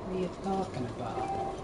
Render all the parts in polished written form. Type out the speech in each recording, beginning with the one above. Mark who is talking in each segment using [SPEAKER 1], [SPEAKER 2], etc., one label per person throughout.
[SPEAKER 1] What are you talking about?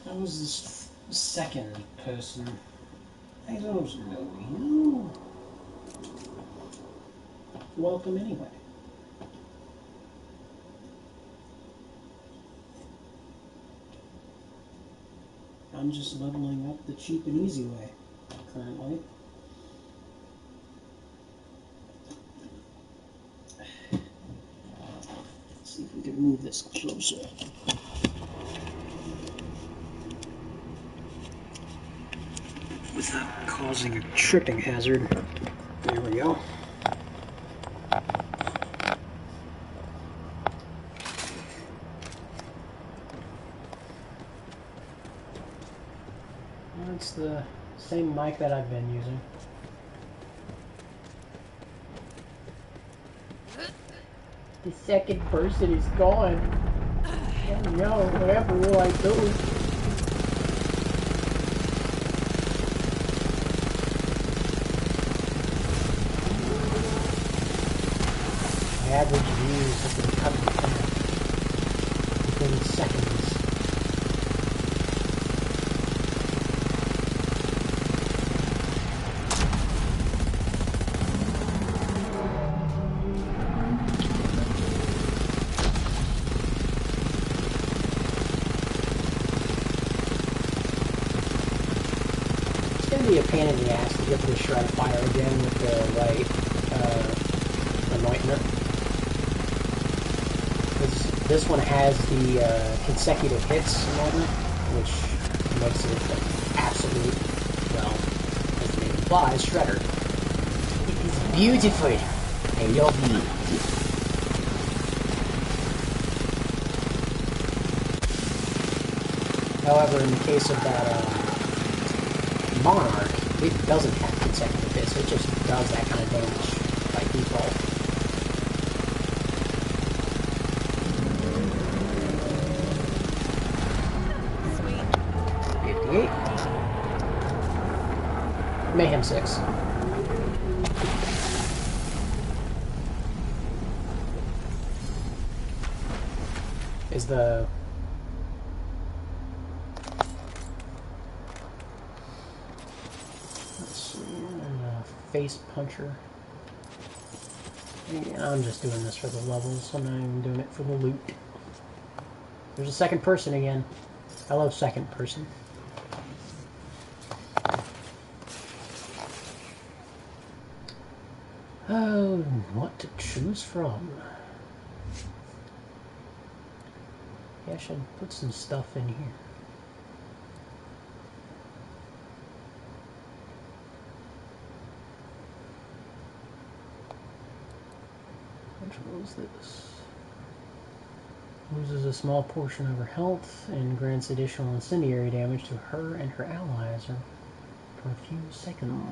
[SPEAKER 1] I was this second person. I don't know you. Welcome anyway. I'm just leveling up the cheap and easy way, currently. Let's see if we can move this closer. Without causing a tripping hazard. There we go. It's the same mic that I've been using. The second person is gone. Oh no, whatever will I do?
[SPEAKER 2] average views have been cut in half within seconds. It's going to be a pain in the ass to get the shred of fire again with the right anointment. This one has the consecutive hits anointment, which makes it an absolute, well, as the name implies, shredder. It is beautiful. I love it. However, in the case of that Monarch, it doesn't have consecutive hits. It just does that kind of damage by default. Mayhem 6. Is the... Let's see, face puncher. I'm just doing this for the levels, I'm not even doing it for the loot. There's a second person again. I love second person. Oh, what to choose from? Yeah, I should put some stuff in here. Which one was this? Loses a small portion of her health and grants additional incendiary damage to her and her allies for a few seconds.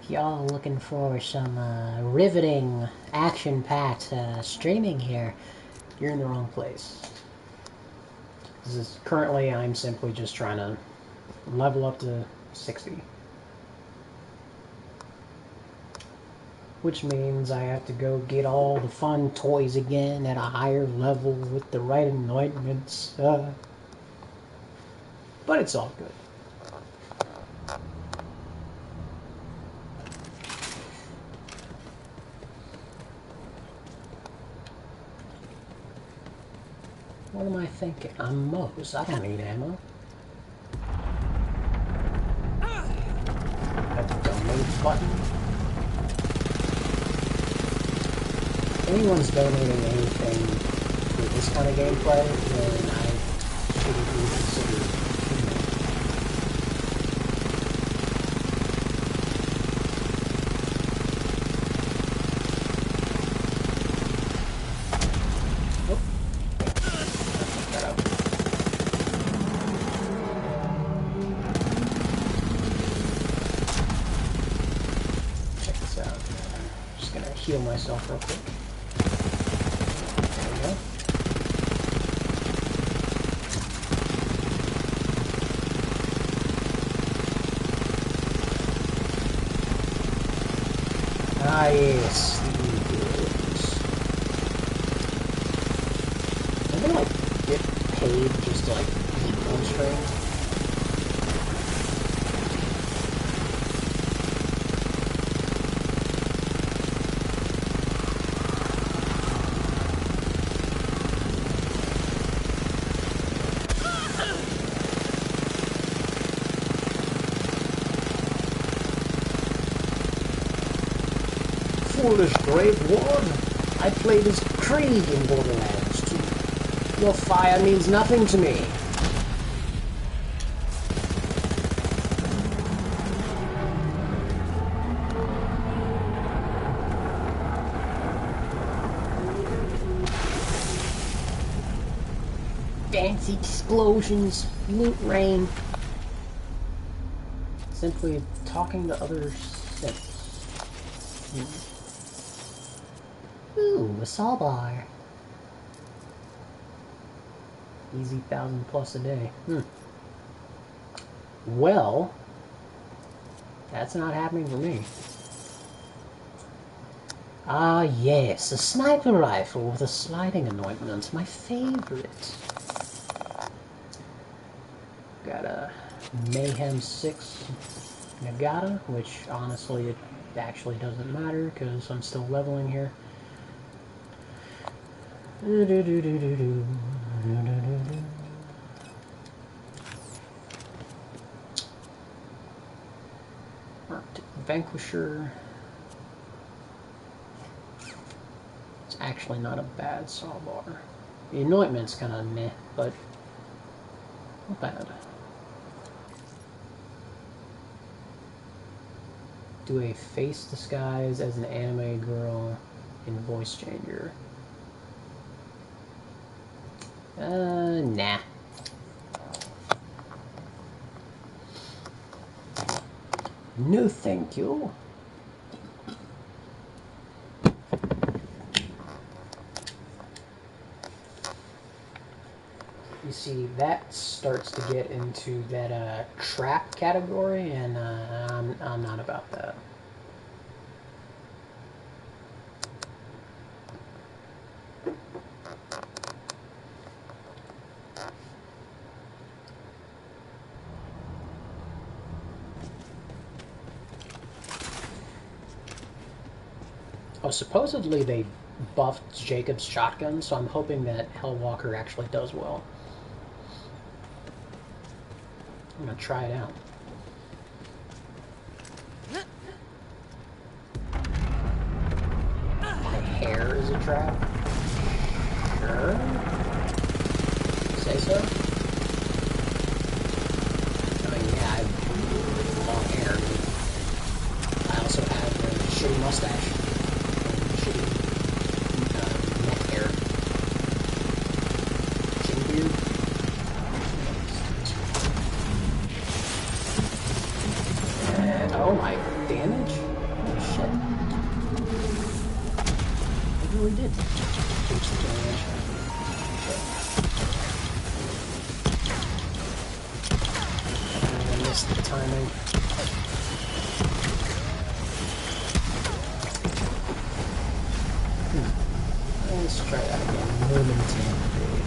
[SPEAKER 2] If y'all looking for some riveting, action-packed streaming here, you're in the wrong place. Currently, I'm simply just trying to level up to 60. Which means I have to go get all the fun toys again at a higher level with the right anointments. But it's all good. What am I thinking? I'm Mose. I don't need ammo. Got the donate button. If anyone's donating anything for this kind of gameplay, then I should reconsider. Heal myself real quick. There we go. Ah, yes, the Eagles. I'm gonna like get paid just to like keep on stream. foolish brave one. I played as Krieg in Borderlands 2. Your fire means nothing to me. Fancy explosions, loot rain. Simply talking to other synths. Ooh, a saw bar. Easy 1,000+ a day. Well, that's not happening for me. Ah, yes, a sniper rifle with a sliding anointment. My favorite. Got a Mayhem 6 Nagata, which honestly it actually doesn't matter because I'm still leveling here. Arctic Vanquisher. It's actually not a bad saw bar. The anointment's kind of meh, but not bad. Do a face disguise as an anime girl in voice changer. Nah. No, thank you. You see, that starts to get into that trap category, and I'm not about that. Oh, supposedly they buffed Jacob's shotgun, so I'm hoping that Hellwalker actually does well. I'm gonna try it out. My hair is a trap? Sure. Say so? I mean, yeah, I have long hair. I also have a shitty mustache. Neck hair. Chin beard. And, oh my damage? Holy shit. It really did reach the damage. I missed the timing. Let's try that again. Momentarily.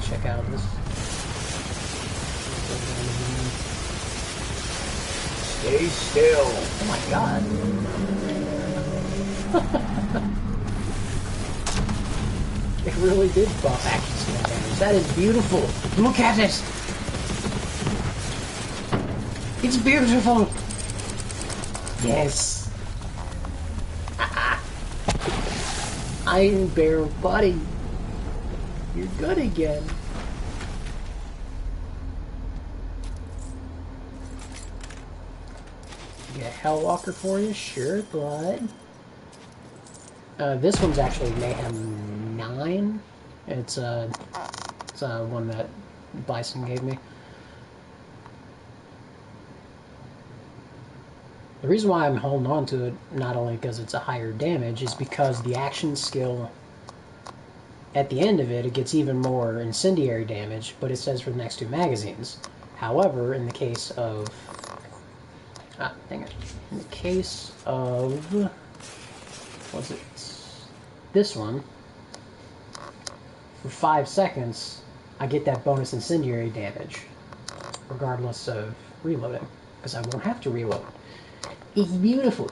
[SPEAKER 2] Check out this. Stay still. Oh my god. It really did buff action skill damage. That is beautiful. Look at it. It's beautiful. Yes. Iron Bear buddy. You're good again. Get a Hellwalker for you, sure, bud. This one's actually Mayhem 9. It's one that Bison gave me. The reason why I'm holding on to it, not only because it's a higher damage, is because the action skill, at the end of it, it gets even more incendiary damage, but it says for the next 2 magazines. However, in the case of... dang it. In the case of... what's it? This one, for 5 seconds, I get that bonus incendiary damage, regardless of reloading, because I won't have to reload. It's beautiful.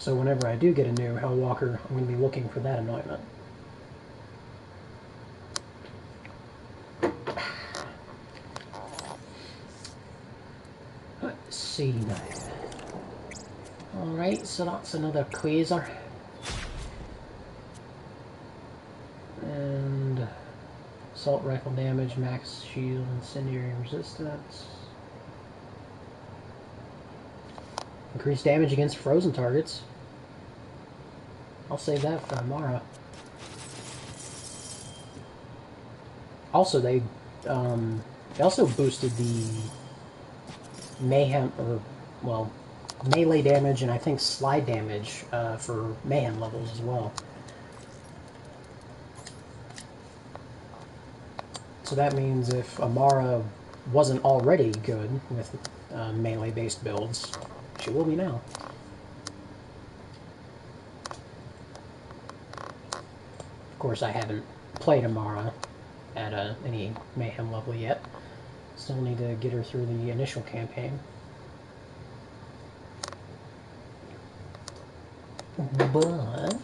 [SPEAKER 2] So whenever I do get a new Hellwalker, I'm going to be looking for that anointment. Let's see now. Alright, so that's another Quasar. And assault rifle damage, max shield, incendiary resistance. Increased damage against frozen targets. I'll save that for tomorrow. Also, they also boosted the mayhem, or, well, melee damage and I think slide damage for mayhem levels as well. So that means if Amara wasn't already good with melee-based builds, she will be now. Of course, I haven't played Amara at any mayhem level yet. Still need to get her through the initial campaign. But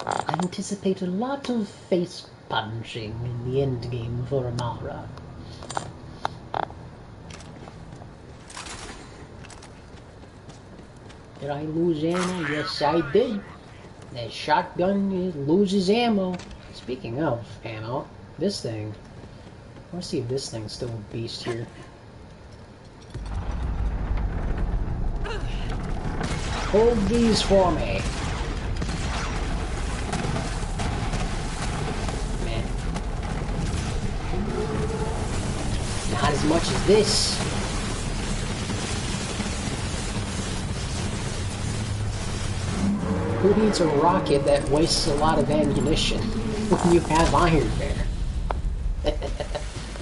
[SPEAKER 2] I anticipate a lot of face punching in the endgame for Amara. Did I lose ammo? Yes, I did. That shotgun loses ammo. Speaking of ammo, this thing. I want to see if this thing's still a beast here. Hold these for me. Man. Not as much as this. Who needs a rocket that wastes a lot of ammunition when you have Iron Bear?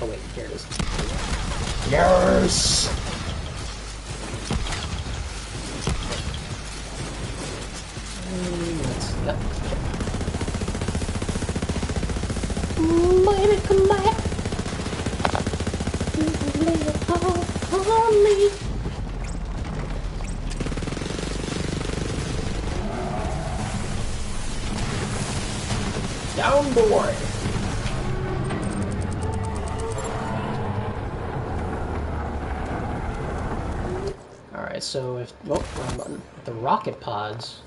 [SPEAKER 2] Oh wait, here it is. Yes! Baby, come back. On me. Down board. Alright, so if wrong button. If the rocket pods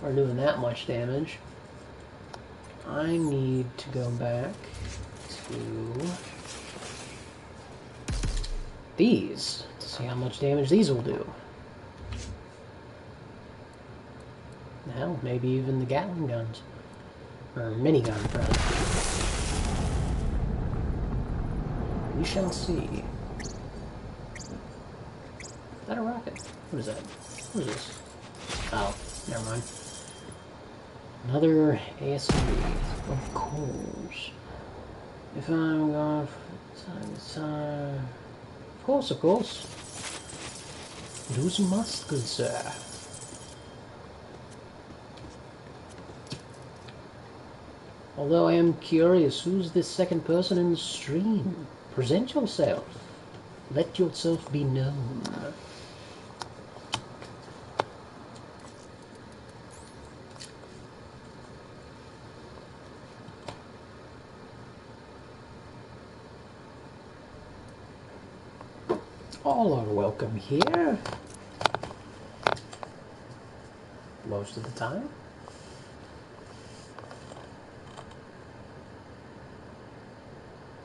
[SPEAKER 2] are doing that much damage, I need to go back to these to see how much damage these will do. Hell, maybe even the Gatling guns. Or minigun, rather. We shall see. Is that a rocket? What is that? What is this? Oh, never mind. Another ASMB, of course. If I'm going for time to time. Of course, of course. Do as you must, good sir. Although I am curious, who's this second person in the stream? Present yourself. Let yourself be known. All are welcome here. Most of the time.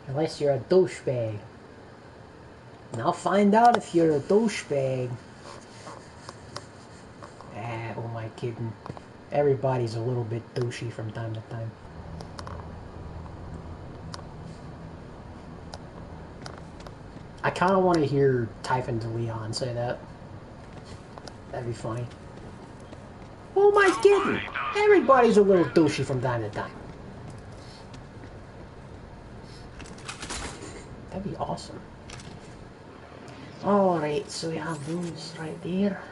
[SPEAKER 2] Unless you're a douchebag. And I'll find out if you're a douchebag. Ah, who am I kidding? Everybody's a little bit douchey from time to time. I kind of want to hear Typhon de Leon say that. That'd be funny. Who am I kidding? Everybody's a little douchey from time to time. That'd be awesome. Alright, so we have those right there.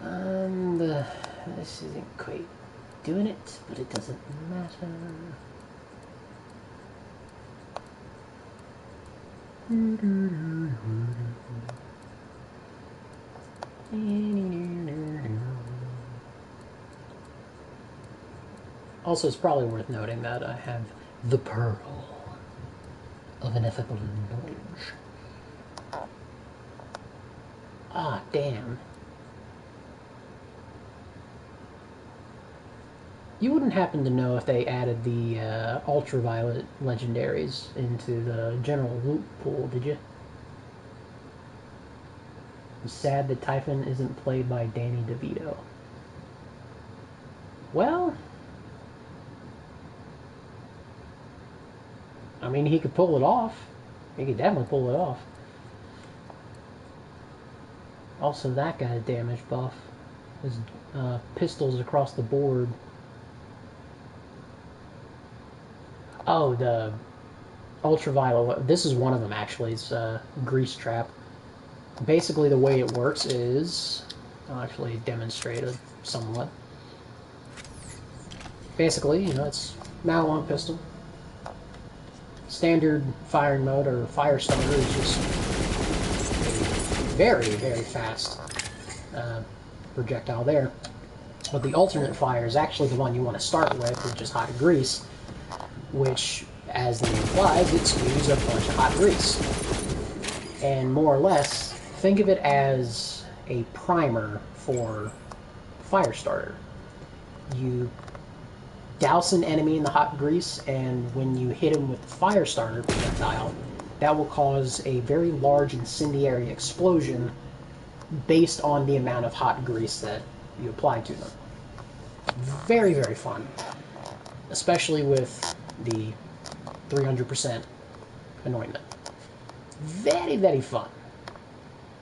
[SPEAKER 2] And this isn't quite doing it, but it doesn't matter. Also, it's probably worth noting that I have the Pearl of Ineffable Knowledge. Ah, damn. You wouldn't happen to know if they added the ultraviolet legendaries into the general loot pool, did you? I'm sad that Typhon isn't played by Danny DeVito. Well, I mean, he could pull it off. He could definitely pull it off. Also, that got a damage buff. His pistols across the board. Oh, the ultraviolet. This is one of them, actually. It's Grease Trap. Basically, the way it works is... I'll actually demonstrate it somewhat. Basically, you know, it's Malon pistol. Standard firing mode, or fire starter, is just very, very fast projectile there. But the alternate fire is actually the one you want to start with, which is hot grease, which, as the name implies, it spews a bunch of hot grease. And more or less, think of it as a primer for fire starter. You douse an enemy in the hot grease, and when you hit him with the fire starter projectile, that will cause a very large incendiary explosion based on the amount of hot grease that you apply to them. Very, very fun. Especially with the 300% anointment. Very, very fun.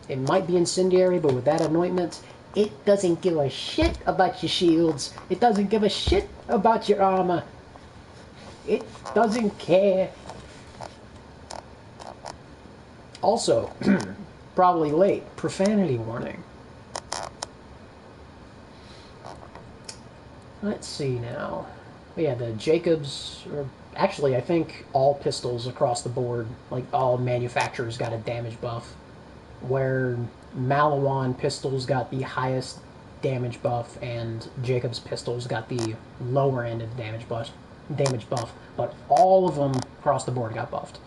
[SPEAKER 2] It might be incendiary, but with that anointment, it doesn't give a shit about your shields. It doesn't give a shit about your armor. It doesn't care. Also, probably late, profanity warning. Let's see now. Yeah, the Jacobs, or actually I think all pistols across the board, like all manufacturers, got a damage buff. Where Malawan pistols got the highest damage buff and Jacobs pistols got the lower end of the damage buff, but all of them across the board got buffed,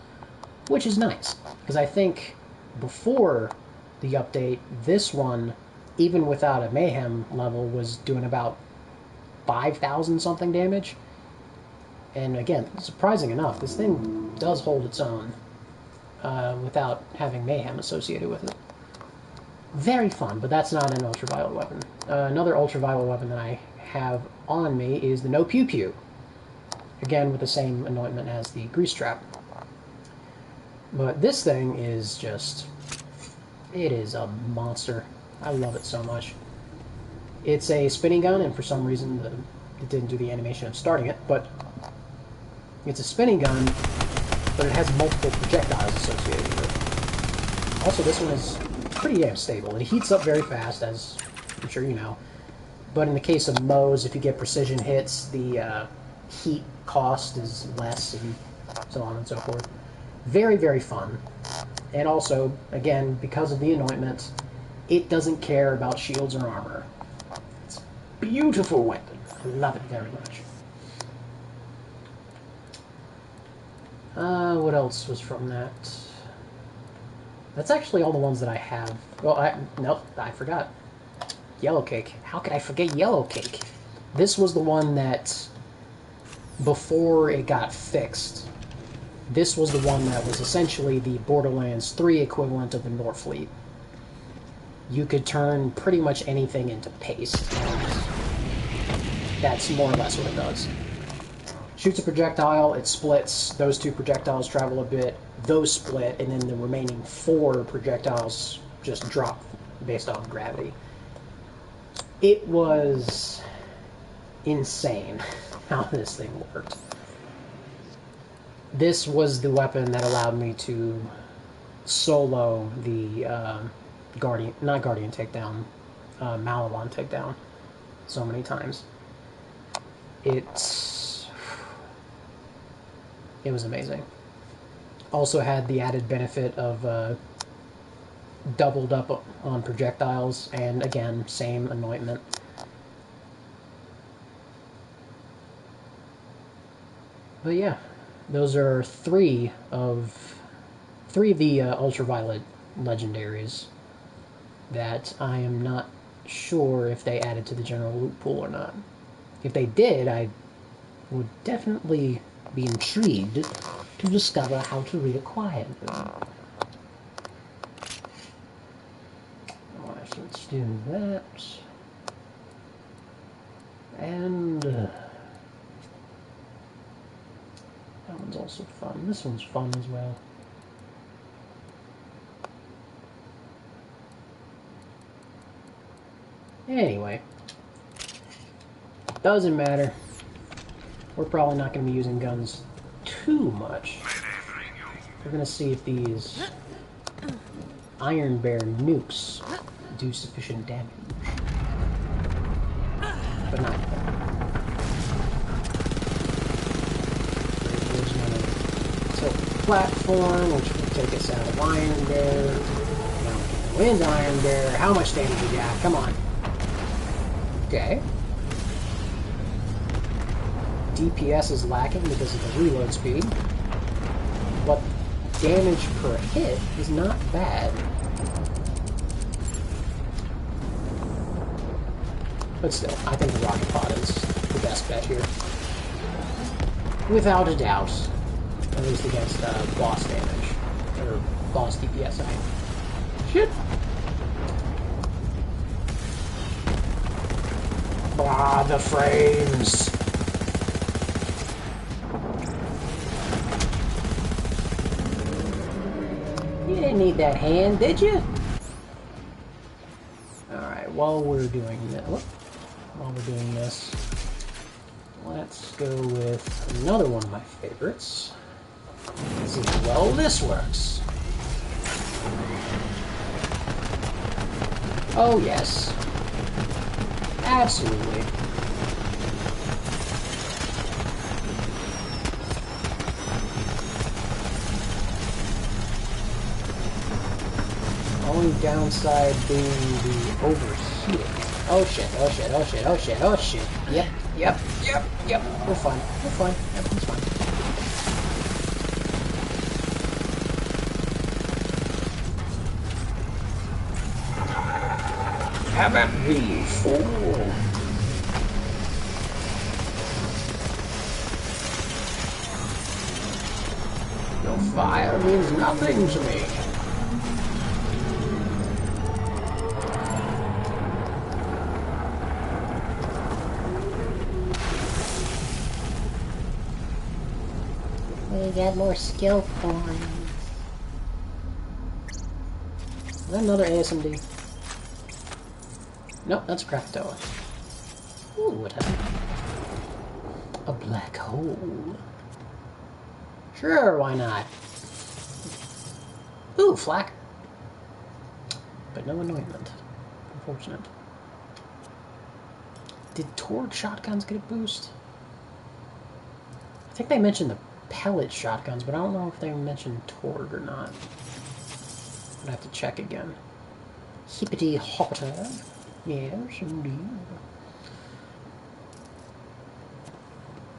[SPEAKER 2] which is nice, because I think before the update, this one, even without a mayhem level, was doing about 5,000 something damage. And again, surprising enough, this thing does hold its own without having mayhem associated with it. Very fun, but that's not an ultraviolet weapon. Another ultraviolet weapon that I have on me is the No Pew Pew. Again, with the same anointment as the Grease Trap. But this thing is just... it is a monster. I love it so much. It's a spinning gun, and for some reason it didn't do the animation of starting it, but it's a spinning gun, but it has multiple projectiles associated with it. Also, this one is pretty damn stable. It heats up very fast, as I'm sure you know. But in the case of Moe's, if you get precision hits, the heat cost is less, and so on and so forth. Very, very fun. And also, again, because of the anointment, it doesn't care about shields or armor. It's a beautiful weapon. I love it very much. What else was from that? That's actually all the ones that I have. Well, nope, I forgot. Yellow Cake. How could I forget Yellow Cake? This was the one that, before it got fixed, this was the one that was essentially the Borderlands 3 equivalent of the Norfleet. You could turn pretty much anything into paste. That's more or less what it does. Shoots a projectile, it splits, those two projectiles travel a bit, those split, and then the remaining 4 projectiles just drop based on gravity. It was insane how this thing worked. This was the weapon that allowed me to solo the Guardian takedown, Malawan takedown so many times. It was amazing. Also had the added benefit of doubled up on projectiles, and again, same anointment. But yeah, those are three of the ultraviolet legendaries that I am not sure if they added to the general loot pool or not. If they did, I would definitely be intrigued to discover how to reacquire them. Alright, so let's do that. And that one's also fun. This one's fun as well. Anyway, doesn't matter. We're probably not going to be using guns too much. We're going to see if these Iron Bear nukes do sufficient damage. But not yet. There's no tilt platform, which will take us out of Iron Bear. Now we can go into Iron Bear. How much damage we got? Come on. Okay. DPS is lacking because of the reload speed, but damage per hit is not bad. But still, I think the rocket pod is the best bet here. Without a doubt. At least against boss damage. Or boss DPS, I mean. Shit! Blah, the frames! You didn't need that hand, did you? Alright, while we're doing this, let's go with another one of my favorites. Let's see how well this works. Oh yes. Absolutely. Only downside being the overheating. Oh shit, oh shit, oh shit, oh shit, oh shit. Yep, yep, yep, yep. We're fine. We're fine. Everything's fine. Haven't we fool? Your fire means nothing to me. We got more skill points. Is that another ASMD? Nope, that's Krakatoa. Ooh, what happened? A black hole. Sure, why not? Ooh, flak. But no anointment. Unfortunate. Did Torg shotguns get a boost? I think they mentioned the pellet shotguns, but I don't know if they mentioned Torg or not. I'd have to check again. Hippity hoppiter. Yes, indeed.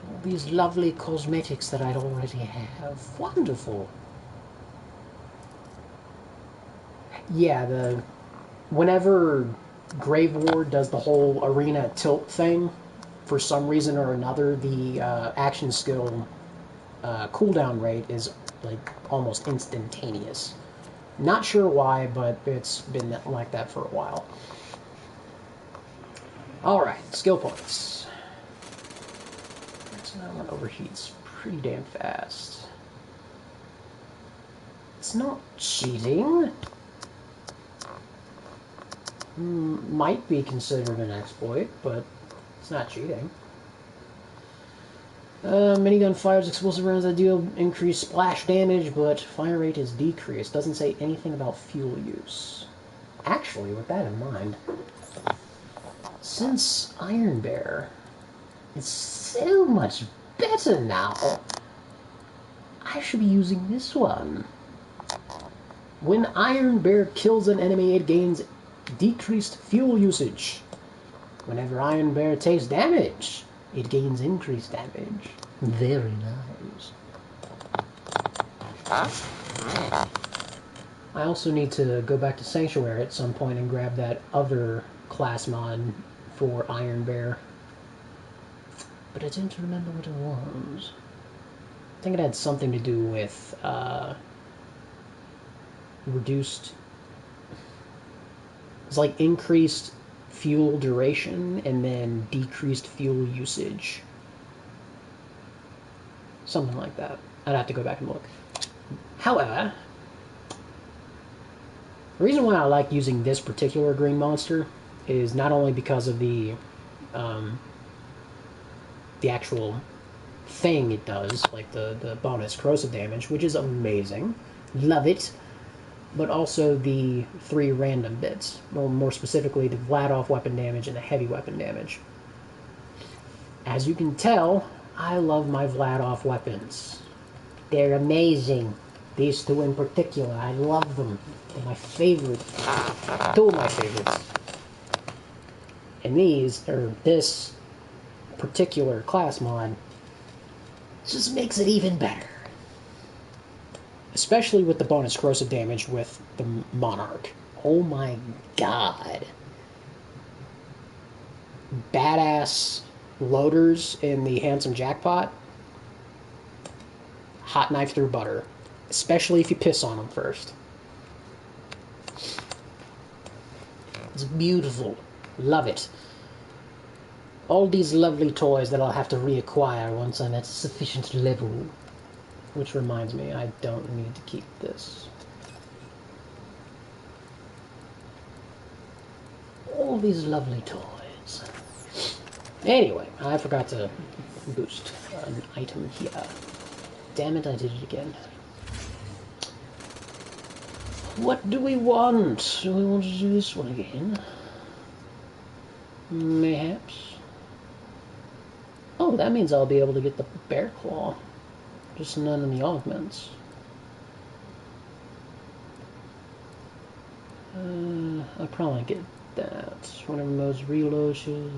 [SPEAKER 2] All these lovely cosmetics that I'd already have. Wonderful. Yeah, whenever Grave Ward does the whole arena tilt thing, for some reason or another, the action skill cooldown rate is like almost instantaneous. Not sure why, but it's been like that for a while. Alright, skill points. So that one overheats pretty damn fast. It's not cheating. Might be considered an exploit, but it's not cheating. Minigun fires explosive rounds that deal increased splash damage, but fire rate is decreased. Doesn't say anything about fuel use. Actually, with that in mind, since Iron Bear is so much better now, I should be using this one. When Iron Bear kills an enemy, it gains decreased fuel usage. Whenever Iron Bear takes damage, It gains increased damage. Very nice. I also need to go back to Sanctuary at some point and grab that other class mod for Iron Bear. But I don't remember what it was. I think it had something to do with reduced... It's like increased fuel duration and then decreased fuel usage. Something like that. I'd have to go back and look. However, the reason why I like using this particular green monster is not only because of the actual thing it does, like the bonus corrosive damage, which is amazing. Love it. But also the 3 random bits. Well, more specifically, the Vladoff weapon damage and the heavy weapon damage. As you can tell, I love my Vladoff weapons. They're amazing. These 2 in particular, I love them. They're my favorite. 2 of my favorites. And this particular class mod just makes it even better. Especially with the bonus corrosive damage with the Monarch. Oh my god. Badass loaders in the Handsome Jackpot. Hot knife through butter. Especially if you piss on them first. It's beautiful. Love it. All these lovely toys that I'll have to reacquire once I'm at sufficient level. Which reminds me, I don't need to keep this. All these lovely toys. Anyway, I forgot to boost an item here. Damn it, I did it again. What do we want? Do we want to do this one again? Mayhaps. Oh, that means I'll be able to get the Bear Claw. Just none of the augments. I'll probably get that. Whenever modes reload shows.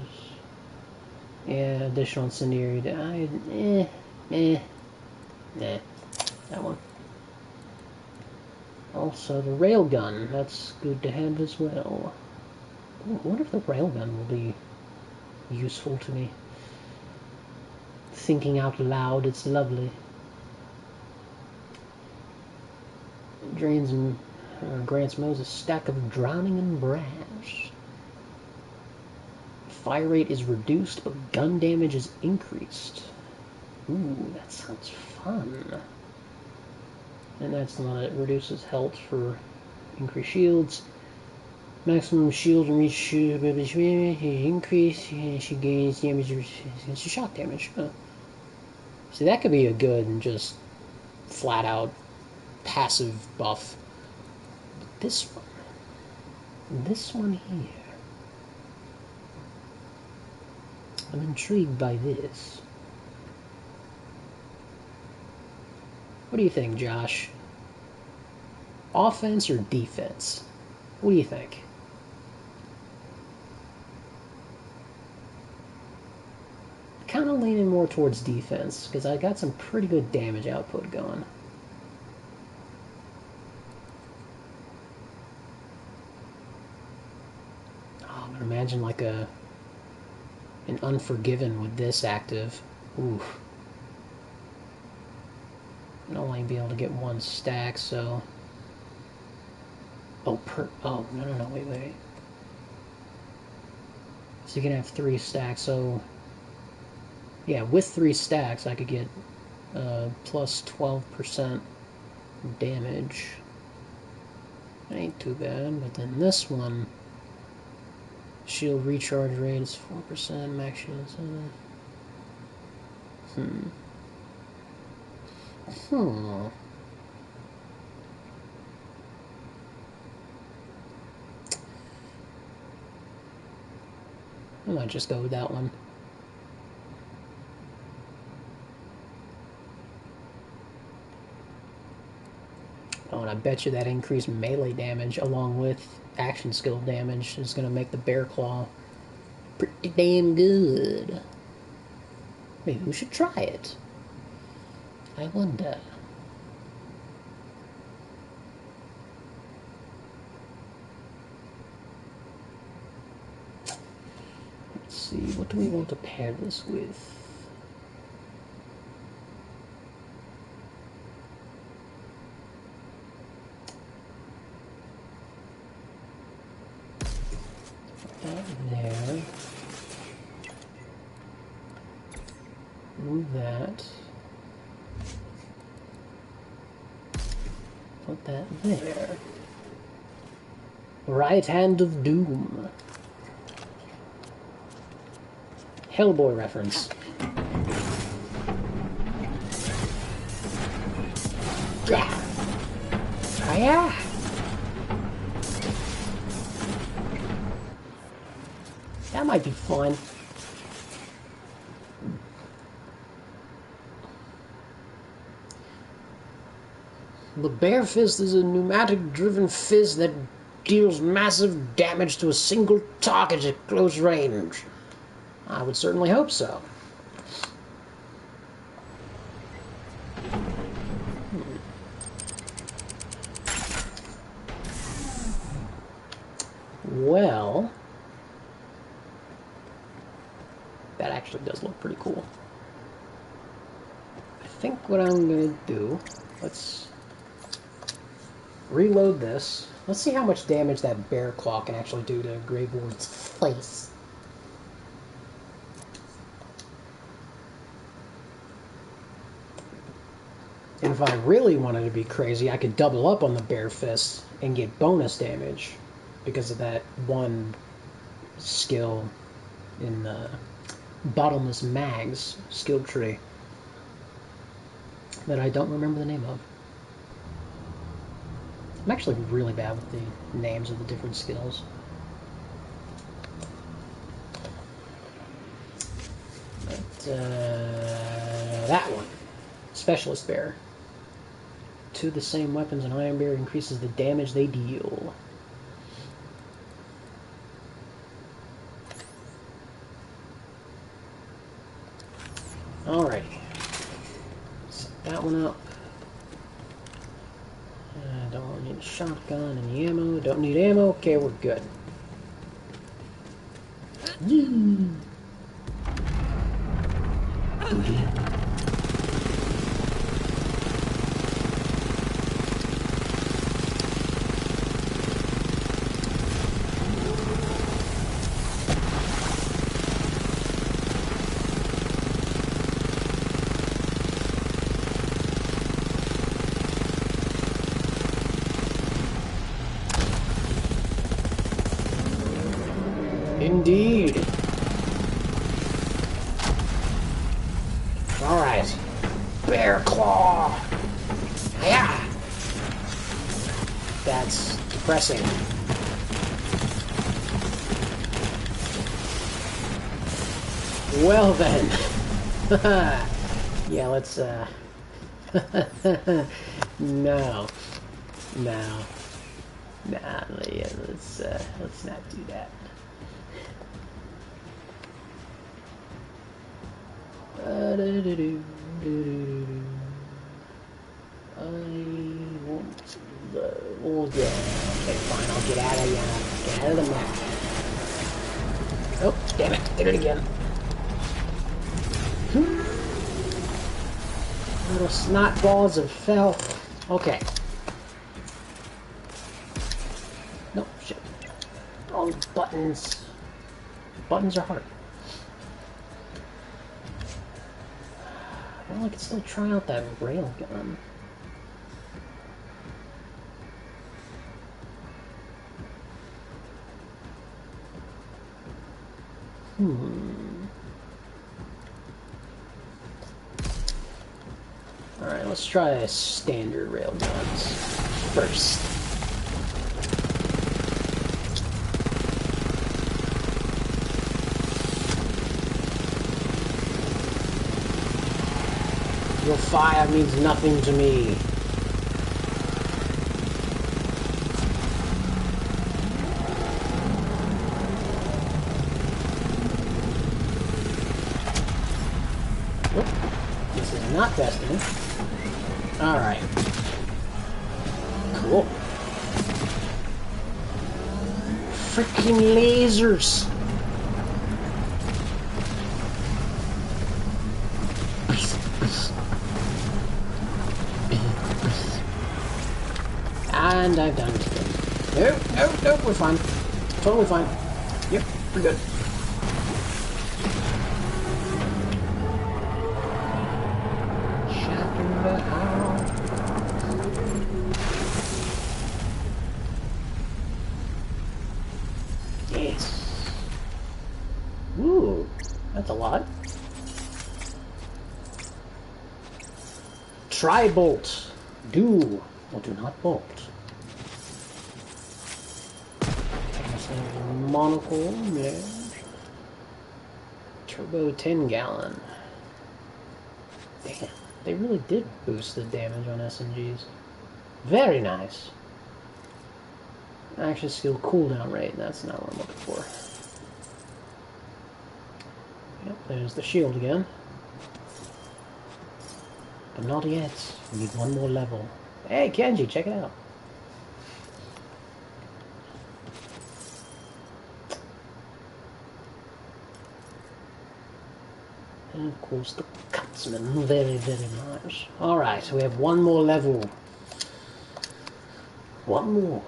[SPEAKER 2] Yeah, additional incendiary. Nah. That one. Also, the railgun. That's good to have as well. Ooh, I wonder if the railgun will be useful to me. Thinking out loud, it's lovely. Drains and grants Moses a stack of drowning and brash. Fire rate is reduced, but gun damage is increased. Ooh, that sounds fun. And that's the one that reduces health for increased shields. Maximum shield and reach increase. She gains damage against shock damage. Huh. See, that could be a good and just flat out passive buff. This one here, I'm intrigued by this. What do you think, Josh? Offense or defense? What do you think? Kind of leaning more towards defense because I got some pretty good damage output going. Imagine like an Unforgiven with this active. Oof. I'd only be able to get 1 stack, so... Oh, no, wait. So you can have 3 stacks, so... Yeah, with 3 stacks, I could get plus 12% damage. That ain't too bad, but then this one... Shield recharge rate is 4%, max shield 7. I might just go with that one. Oh, and I bet you that increased melee damage along with action skill damage is going to make the Bear Claw pretty damn good. Maybe we should try it. I wonder. Let's see, what do we want to pair this with? That there. Move that. Put that there. Right Hand of Doom. Hellboy reference. Yeah. Oh, yeah. That might be fun. The Bear Fist is a pneumatic-driven fist that deals massive damage to a single target at close range. I would certainly hope so. Well, that actually does look pretty cool. I think what I'm going to do, let's reload this. Let's see how much damage that bear claw can actually do to Greyboard's face. And if I really wanted to be crazy, I could double up on the bear fist and get bonus damage because of that one skill in the Bottomless Mag's skill tree that I don't remember the name of. I'm actually really bad with the names of the different skills. But, that one. Specialist Bear. Two of the same weapons, an Iron Bear increases the damage they deal. Alrighty. Set that one up. Don't need a shotgun, any ammo. Don't need ammo. Okay, we're good. Indeed. Alright. Bear claw. Yeah. That's depressing. Well then. Yeah, let's no. No. Nah, yeah, let's not do that. I want the... Oh, yeah. Okay, fine. I'll get out of Get out of the map. Oh, damn it. Did it again. Little snot balls of filth. Okay. Nope, shit. All the buttons. Buttons are hard. Well, I can still try out that railgun. Alright, let's try standard railguns first. Your fire means nothing to me. Not Destiny. Alright. Cool. Freaking lasers! And I've done it. Nope, we're fine. Totally fine. Yep, we're good. Shatter the house. Yes. Ooh, that's a lot. Try bolt. Do or do not bolt. Monocle, yes. Turbo 10 gallon. Damn, they really did boost the damage on SMGs. Very nice. Action skill cooldown rate, that's not what I'm looking for. Yep, there's the shield again. But not yet. We need one more level. Hey, Kenji, check it out. And of course the cutsman, very, very nice. Alright, so we have one more level. One more.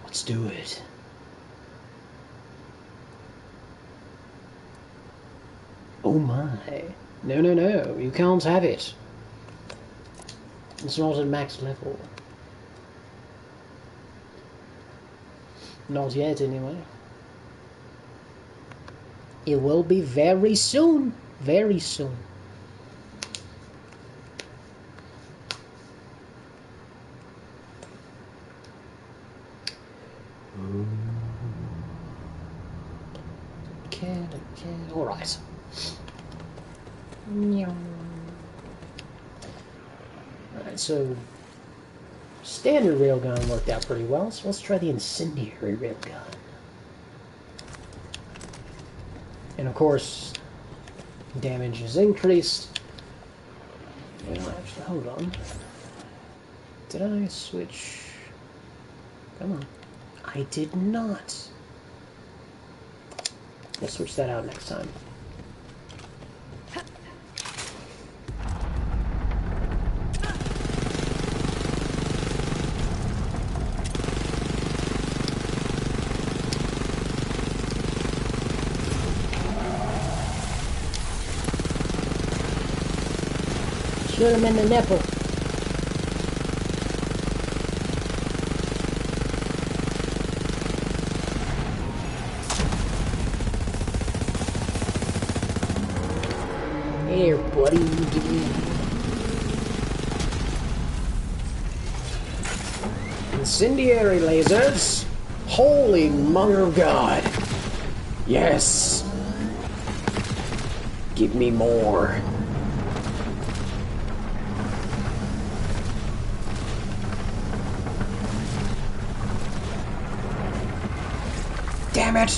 [SPEAKER 2] Let's do it. Oh my. No, no, no, you can't have it. It's not at max level. Not yet, anyway. It will be very soon. Very soon. Okay. Alright. Alright, so standard railgun worked out pretty well, so let's try the incendiary railgun. And of course, damage is increased. Well, actually, hold on. Did I switch? Come on. I did not. We'll switch that out next time. Shoot him in the nipple. Here, buddy. Incendiary lasers. Holy mother of God. Yes. Give me more. Damn it!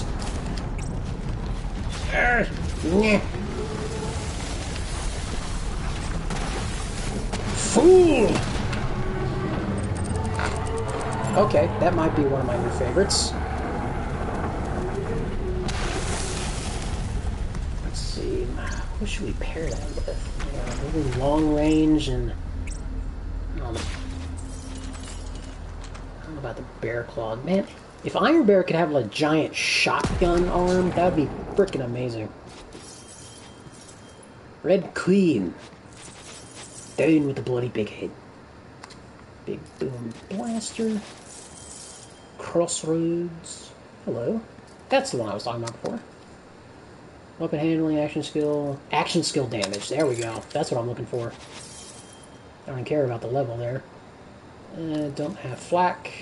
[SPEAKER 2] Fool! Okay, that might be one of my new favorites. Let's see, what should we pair that with? Yeah, maybe long range and... I don't know about the bear claw. Man, if Iron Bear could have a giant shotgun arm, that would be freaking amazing. Red Queen. Down with the bloody big head. Big boom blaster. Crossroads. Hello. That's the one I was talking about before. Weapon handling, action skill damage. There we go. That's what I'm looking for. I don't care about the level there. Don't have flak.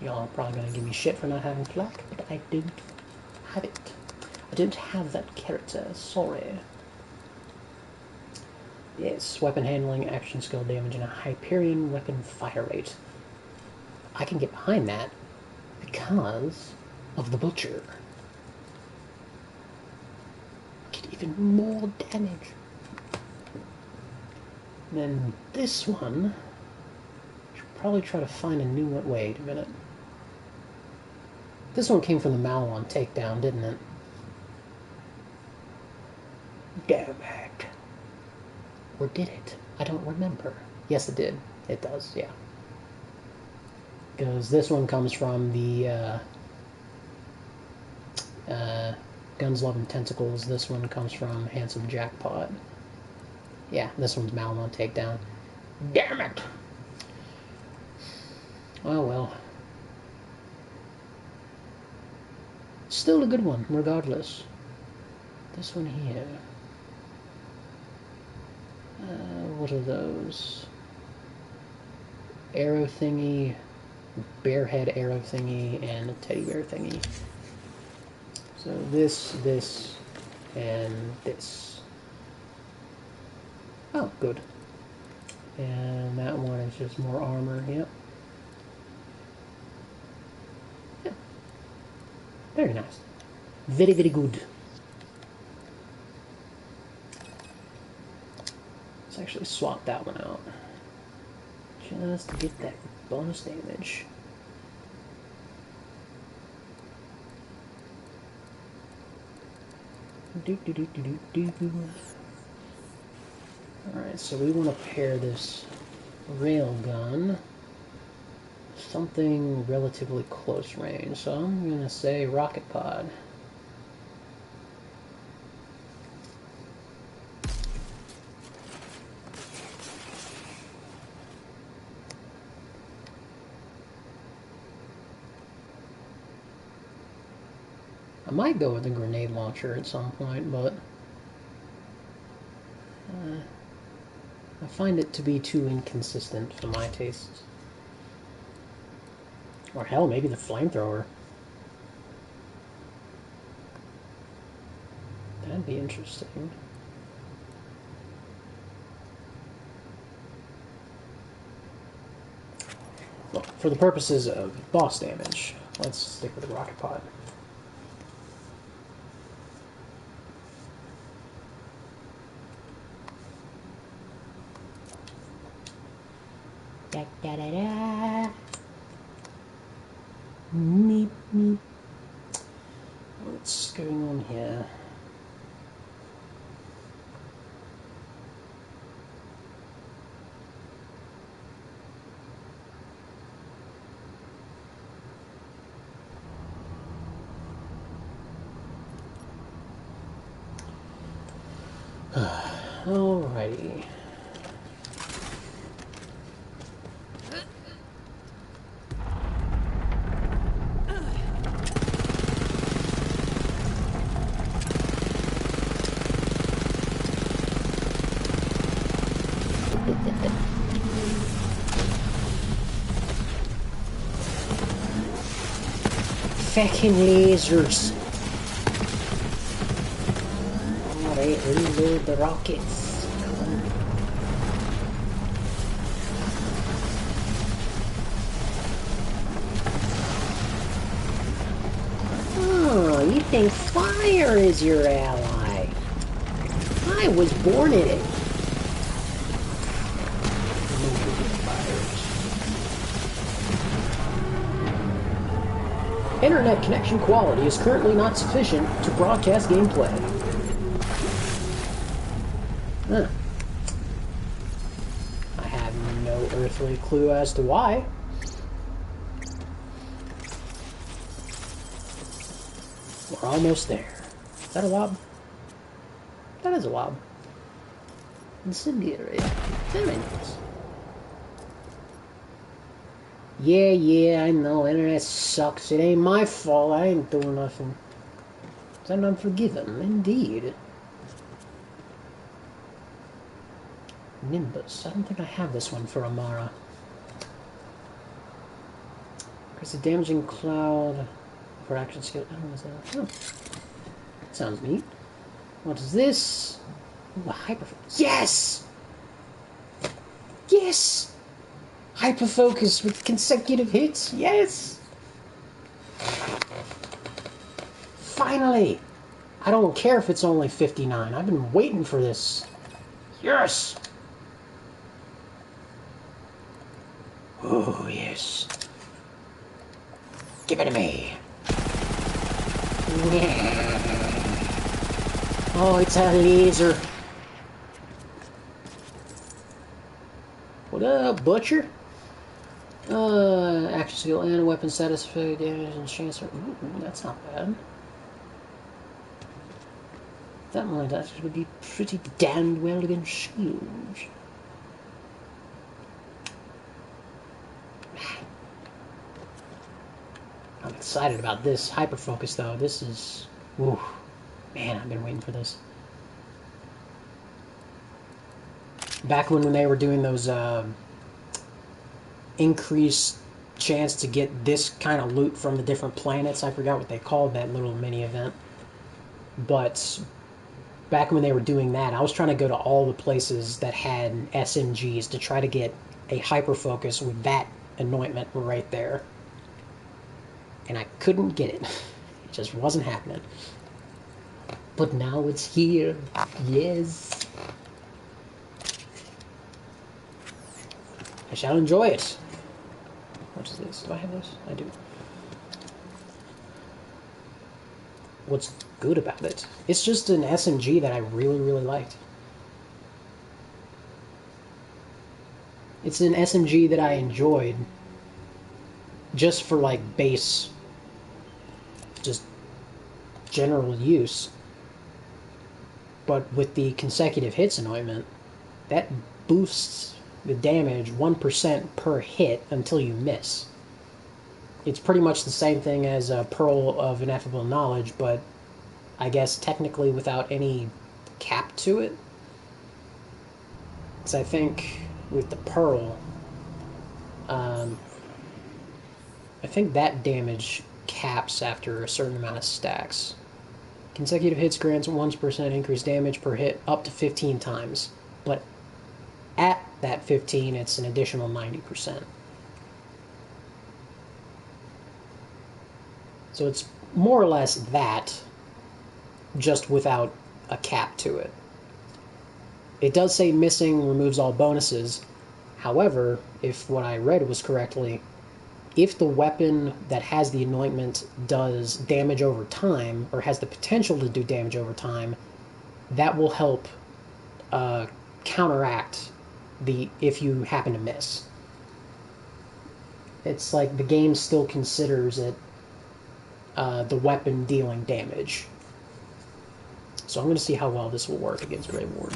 [SPEAKER 2] Y'all are probably going to give me shit for not having flak, but I don't have it. I don't have that character. Sorry. Yes, weapon handling, action skill damage, and a Hyperion weapon fire rate. I can get behind that because of the Butcher. Get even more damage. And then this one, should probably try to find a new one. Wait a minute. This one came from the Malon takedown, didn't it? Damn it. Or did it? I don't remember. Yes, it did. It does, yeah. Because this one comes from the Guns, Love, and Tentacles. This one comes from Handsome Jackpot. Yeah, this one's Malon takedown. Damn it! Oh well. Still a good one, regardless. This one here. What are those? Arrow thingy, bear head arrow thingy, and a teddy bear thingy. So this, and this. Oh, good. And that one is just more armor, yep. Yeah. Very nice. Very, very good. Let's actually swap that one out. Just to get that bonus damage. Alright, so we want to pair this railgun something relatively close range. So I'm going to say rocket pod. I might go with a grenade launcher at some point, but I find it to be too inconsistent for my tastes. Or hell, maybe the flamethrower. That'd be interesting. Well, for the purposes of boss damage, let's stick with the rocket pod. Da, da, da, da. Meep, meep. What's going on here? Alrighty. Fucking lasers. Alright, reload the rockets. Oh, you think fire is your ally? I was born in it. Internet connection quality is currently not sufficient to broadcast gameplay. Huh. I have no earthly clue as to why. We're almost there. Is that a lob? That is a lob. Incendiary. Very nice. Yeah, I know. Internet sucks. It ain't my fault. I ain't doing nothing. I'm unforgiven, indeed. Nimbus. I don't think I have this one for Amara. Because the damaging cloud for action skill. I don't know what's that. Oh. That sounds neat. What is this? Ooh, a hyperfocus. Yes! Yes! Hyperfocus with consecutive hits. Yes! Finally! I don't care if it's only 59. I've been waiting for this. Yes! Oh, yes. Give it to me. Oh, it's a laser. What up, Butcher? Action skill and weapon satisfy damage and chance. Ooh, that's not bad. That might actually be pretty damned well against shields. I'm excited about this hyperfocus, though. This is... Ooh. Man, I've been waiting for this. Back when they were doing those increased chance to get this kind of loot from the different planets, I forgot what they called that little mini event. But back when they were doing that, I was trying to go to all the places that had SMGs to try to get a hyperfocus with that anointment right there. And I couldn't get it. It just wasn't happening. But now it's here. Yes. I shall enjoy it. What is this? Do I have this? I do. What's good about it? It's just an SMG that I really, really liked. It's an SMG that I enjoyed just for, like, base, just general use. But with the consecutive hits anointment, that boosts the damage 1% per hit until you miss. It's pretty much the same thing as a Pearl of Ineffable Knowledge, but I guess technically without any cap to it. Because I think with the Pearl, I think that damage caps after a certain amount of stacks. Consecutive hits grants 1% increased damage per hit up to 15 times, but at that 15, it's an additional 90%. So it's more or less that, just without a cap to it. It does say missing removes all bonuses. However, if what I read was correctly, if the weapon that has the anointment does damage over time, or has the potential to do damage over time, that will help counteract if you happen to miss. It's like the game still considers it the weapon dealing damage. So I'm going to see how well this will work against Grey Ward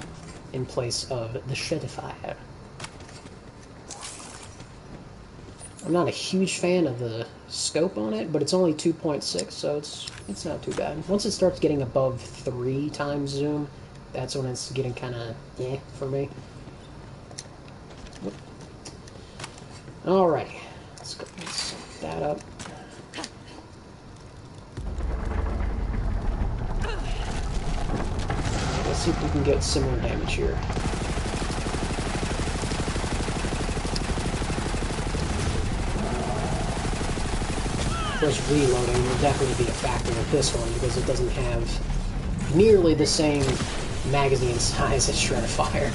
[SPEAKER 2] in place of the Shedifier. I'm not a huge fan of the scope on it, but it's only 2.6, so it's not too bad. Once it starts getting above 3 times zoom, that's when it's getting kind of for me. Alrighty, let's go. Let's set that up. Let's see if we can get similar damage here. Of course, reloading will definitely be a factor with this one because it doesn't have nearly the same magazine size as Shedifier.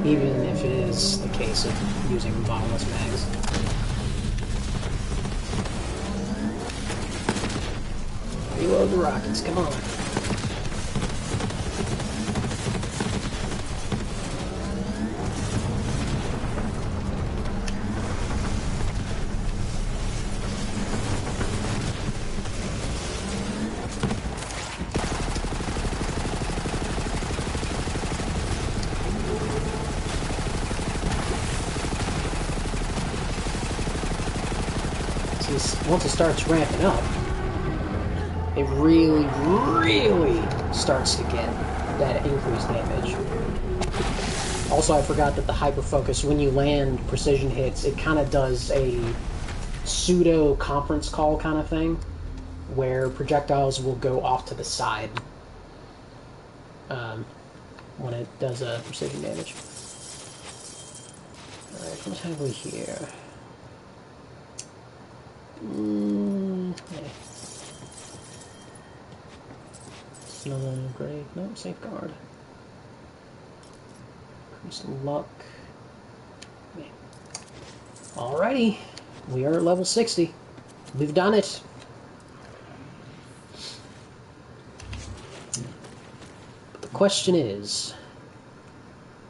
[SPEAKER 2] Even if it is the case of using bottomless mags. Reload the rockets, come on. Once it starts ramping up, it really, really starts to get that increased damage. Also, I forgot that the hyperfocus, when you land precision hits, it kind of does a pseudo conference call kind of thing, where projectiles will go off to the side when it does precision damage. Alright, what have we here? Yeah. Snow grave. No, safeguard. Increase luck. Yeah. Alrighty. We are at level 60. We've done it. But the question is,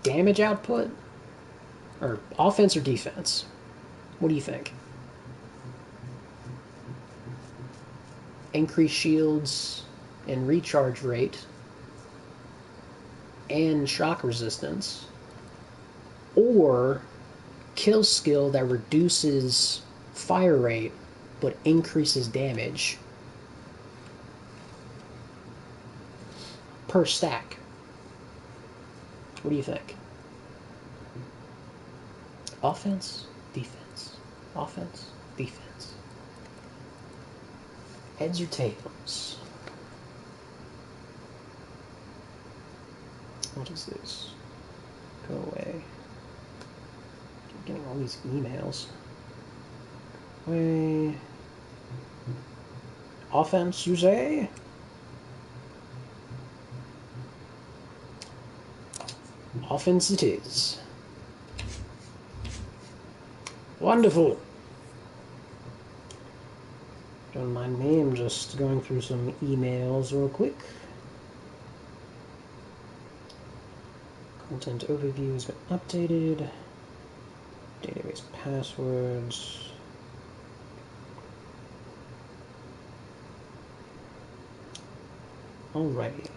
[SPEAKER 2] damage output? Or offense or defense? What do you think? Increase shields and recharge rate and shock resistance, or kill skill that reduces fire rate but increases damage per stack. What do you think? Offense, defense. Offense, defense. Heads or tails? What is this? Go away. I'm getting all these emails. Way. Offense, you say? Offense it is. Wonderful. Don't mind me, I'm just going through some emails real quick. Content overview has been updated. Database passwords. Alrighty.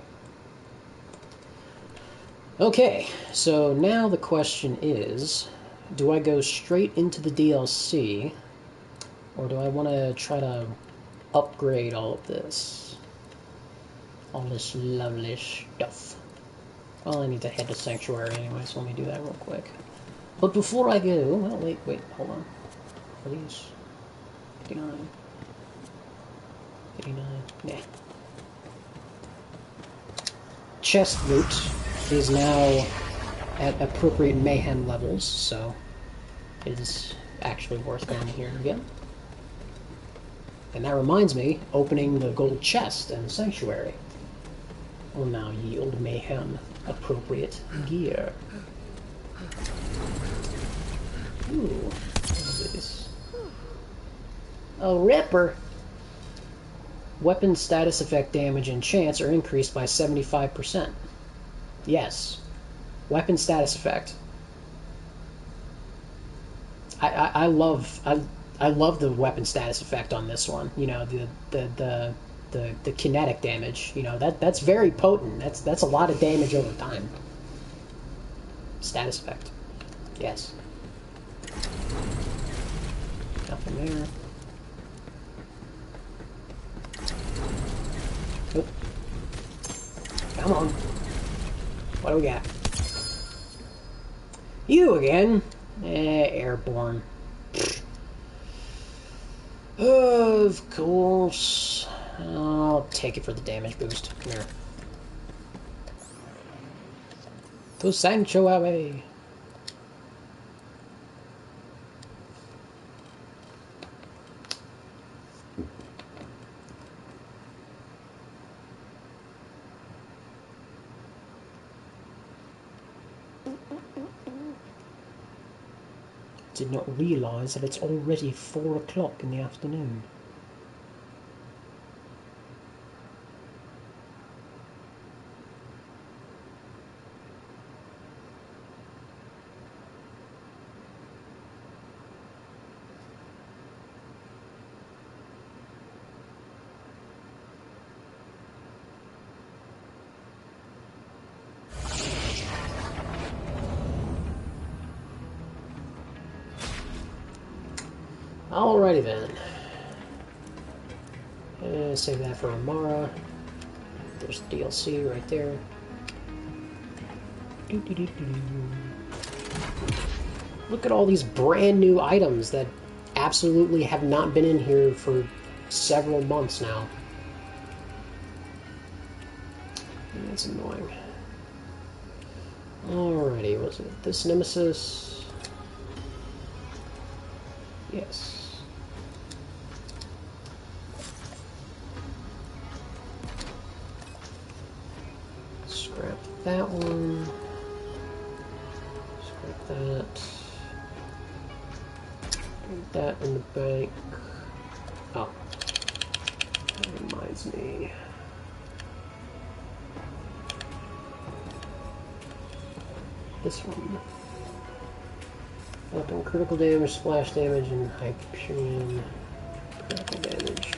[SPEAKER 2] Okay, so now the question is, do I go straight into the DLC, or do I want to try to upgrade all of this? All this lovely stuff. Well, I need to head to Sanctuary anyway, so let me do that real quick. But before I go... Well, wait, hold on. Are these... 59? 89? Nah. Chest loot is now at appropriate mayhem levels, so it is actually worth going here again. And that reminds me, opening the gold chest in Sanctuary will now yield mayhem appropriate gear. Ooh, what is this? A Ripper! Weapon status effect damage and chance are increased by 75%. Yes. Weapon status effect. I love the weapon status effect on this one. You know, the kinetic damage. You know, that's very potent. That's a lot of damage over time. Status effect. Yes. Nothing there. Nope. Come on. What do we got? You again? Airborne. Of course. I'll take it for the damage boost. Come here. To Sanctuary. Did not realize that it's already 4 o'clock in the afternoon. Alrighty then. Save that for Amara. There's the DLC right there. Look at all these brand new items that absolutely have not been in here for several months now. That's annoying. Alrighty, was it this Nemesis? Yes. that one. Scrape that. Put that in the bank. Oh. That reminds me. This one. Weapon critical damage, splash damage, and Hyperion critical damage.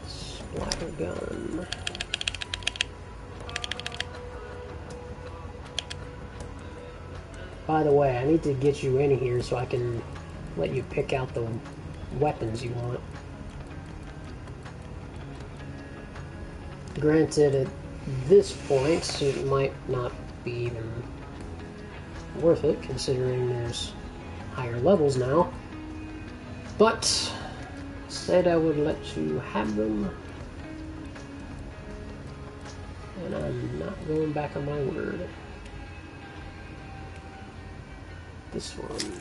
[SPEAKER 2] Splatter gun. By the way, I need to get you in here so I can let you pick out the weapons you want. Granted, at this point, it might not be even worth it, considering there's higher levels now. But, said I would let you have them. And I'm not going back on my word. This one.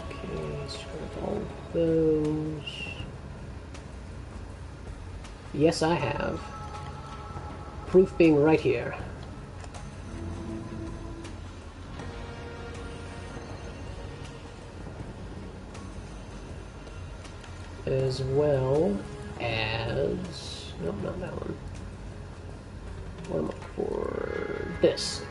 [SPEAKER 2] Okay, scrap all of those. Yes, I have. Proof being right here. As well as... Nope, not that one. What am I for? This.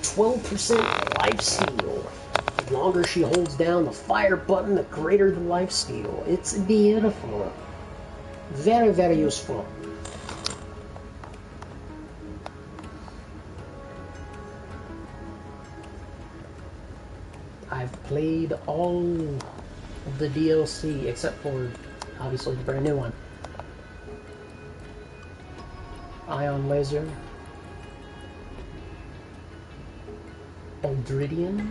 [SPEAKER 2] 12% life steal. The longer she holds down the fire button, the greater the life steal. It's beautiful. Very, very useful. I've played all of the DLC except for, obviously, the brand new one. Ion Laser. Eldridian.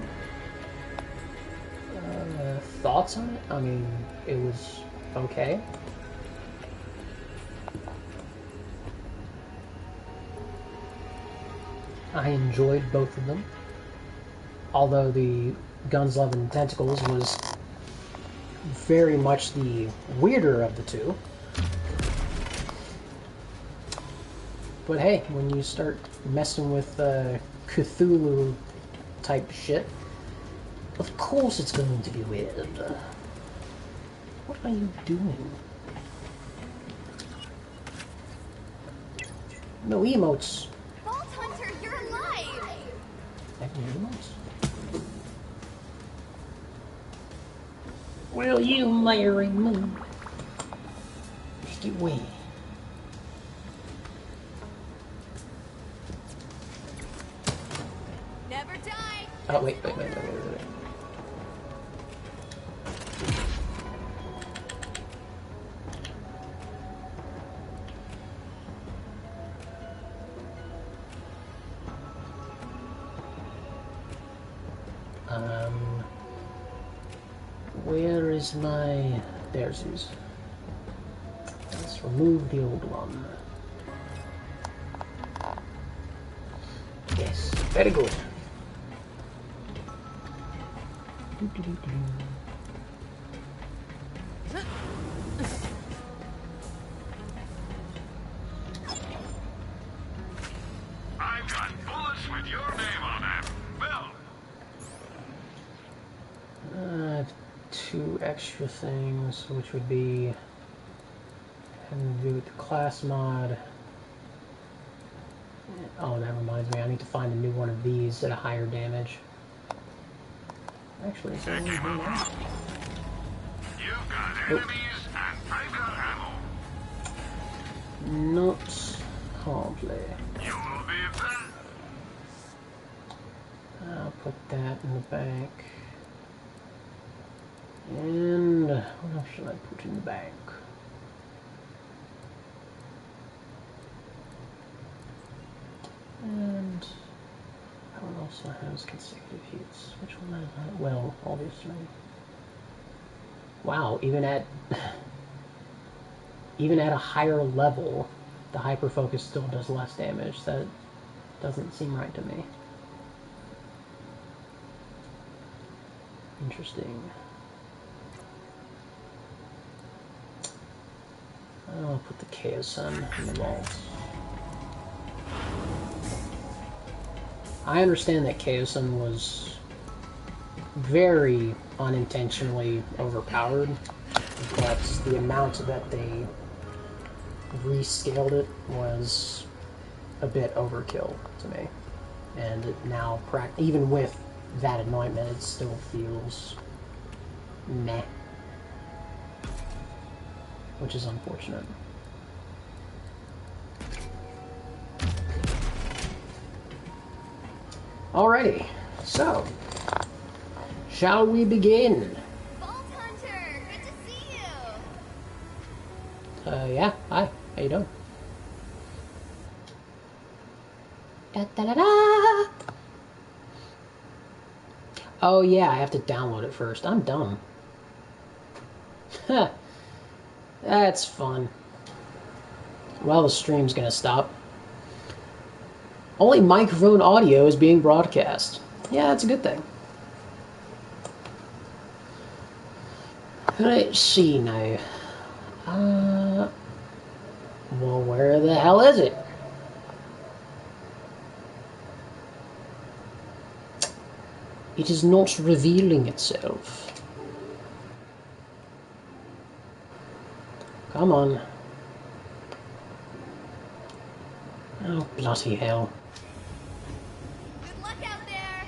[SPEAKER 2] Thoughts on it? I mean, it was okay. I enjoyed both of them. Although the Guns, Love, and Tentacles was very much the weirder of the two. But hey, when you start messing with Cthulhu type shit, of course it's going to be weird. What are you doing? No emotes.
[SPEAKER 3] Vault Hunter, you're alive!
[SPEAKER 2] No emotes? Will you marry me? Make it way.
[SPEAKER 3] Never die!
[SPEAKER 2] Oh, wait. Where is my... There's his. Let's remove the old one. Yes, very good.
[SPEAKER 4] I've got bullets with your name on them. Bill.
[SPEAKER 2] I have two extra things, which would be having to do with the class mod. Oh, that reminds me, I need to find a new one of these at a higher damage. Actually, it's only one now.
[SPEAKER 4] You've got enemies and I've got ammo.
[SPEAKER 2] Not hardly.
[SPEAKER 4] You'll be back.
[SPEAKER 2] I'll put that in the bank. And what else should I put in the bank? also has consecutive hits. Which one is that? Well, all these three. Wow, even at a higher level, the hyper focus still does less damage. That doesn't seem right to me. Interesting. I'll put the Chaos Sun in the vault. I understand that Chaos Sun was very unintentionally overpowered, but the amount that they rescaled it was a bit overkill to me. And it now, even with that anointment, it still feels meh. Which is unfortunate. Alrighty, so shall we begin?
[SPEAKER 3] Vault Hunter, good to see you.
[SPEAKER 2] Yeah, hi, how you doing? Da, da, da, da. Oh yeah, I have to download it first. I'm dumb. Huh. That's fun. Well, the stream's gonna stop. Only microphone audio is being broadcast. Yeah, that's a good thing. Let's see now. Well, where the hell is it? It is not revealing itself. Come on. Oh, bloody hell.
[SPEAKER 3] Good luck out there.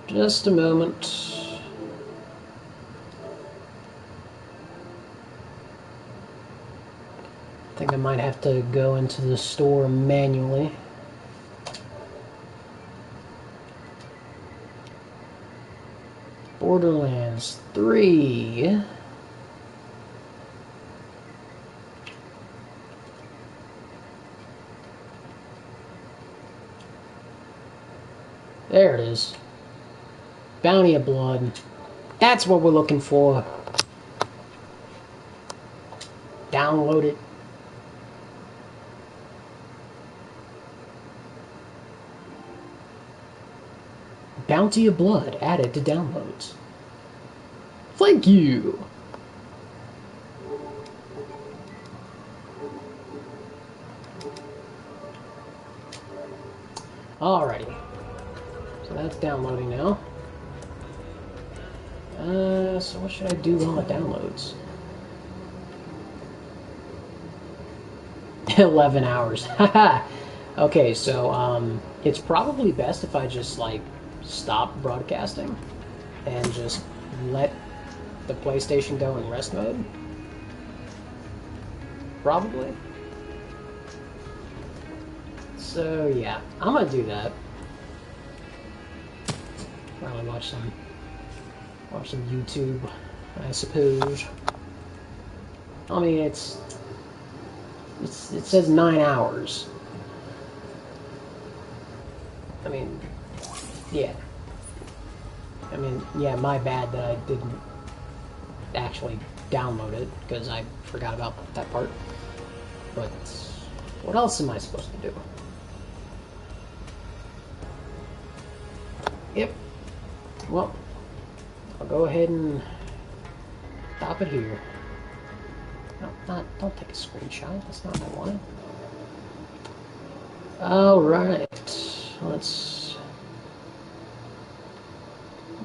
[SPEAKER 2] Just a moment. I think I might have to go into the store manually. Borderlands 3. There it is. Bounty of Blood. That's what we're looking for. Download it. Bounty of Blood added to downloads. Thank you. Alrighty. So that's downloading now. So what should I do while it downloads? 11 hours. Haha. Okay, so it's probably best if I just like stop broadcasting and just let the PlayStation go in rest mode. Probably. So yeah, I'm gonna do that. Probably watch some YouTube, I suppose. I mean, it says 9 hours. I mean, yeah. I mean, yeah, my bad that I didn't actually download it, because I forgot about that part. But what else am I supposed to do? Yep. Well, I'll go ahead and stop it here. No, don't take a screenshot. That's not what I wanted. Alright. Let's